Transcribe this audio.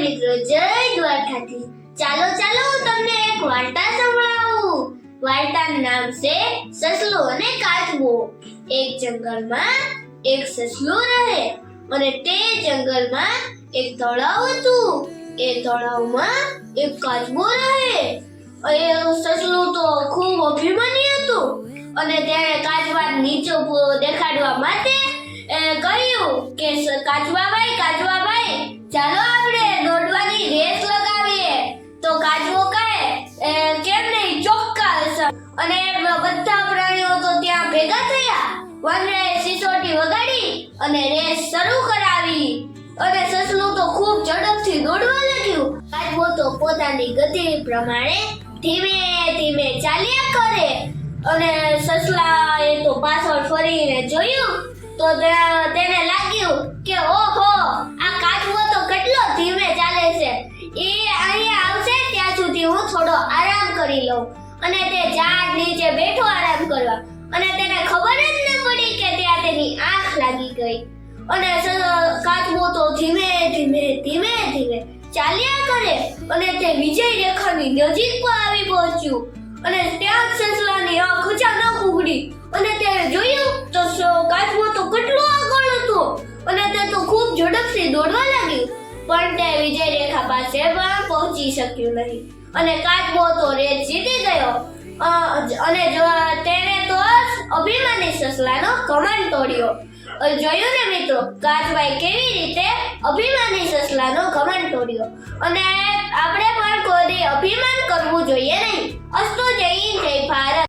મિત્રો, જય દ્વારકાથી। ચાલો ચાલો હું તમને એક વાર્તા સંભળાવું। વાર્તાનું નામ છે સસલો અને કાચબો। એક જંગલમાં એક સસલું રહે અને તે જંગલમાં એક તળાવ હતું। એ તળાવમાં એક કાચબો રહે। એ સસલું તો ખૂબ અભિમાની હતું અને તેણે કાચબાને નીચો દેખાડવા માટે કહ્યું કે કાચબાભાઈ ચાલો આપણે દોડવાની રેસ લગાવીએ। તો કાચબો કહે કેમ નહીં, ચોક્કસ। અને બધા પ્રાણીઓ તો ત્યાં ભેગા થયા। વાંદરાએ સિસોટી વગાડી અને રેસ શરૂ કરાવી અને સસલું તો ખૂબ ઝડપથી દોડવા લાગ્યું। કાચબો તો પોતાની ગતિ પ્રમાણે ધીમે ધીમે ચાલ્યા કરે અને સસલાએ તો પાછળ ફરીને જોયું તો તેને લાગ્યું કે ઓહો, આ કાચબો તો કેટલો ધીમે ચાલે છે। એ અહીંયા આવશે ત્યાં સુધી હું થોડો આરામ કરી લઉં। અને તે ઝાડ નીચે બેઠો આરામ કરવા અને તેને ખબર જ ન પડી કે ત્યાં તેની આંખ લાગી ગઈ। અને કાચબો તો ધીમે ધીમે ચાલ્યા કરે અને તે વિજય રેખાની નજીક પર આવી પહોંચ્યું અને ત્યાં સસલાની આંખ અચાનક ઉઘડી અને તે જોયું તો કાચબો તો કેટલો આગળ હતો અને તે તો ખૂબ ઝડપથી દોડવા લાગ્યું, પણ તે વિજય રેખા પાસે પણ પહોંચી શક્યું નહીં અને કાચબો તો રેસ જીતી ગયો। અને તેણે તો અભિમાની સસલાનો ઘમંડ તોડ્યો। જોયું ને મિત્રો, કાચબાએ કેવી રીતે અભિમાની સસલાનો ઘમંડ તોડ્યો। અને આપણે પણ કોઈ અભિમાન કરવું જોઈએ નહીં। અસ્તુ જય હિન્દ, જય ભારત।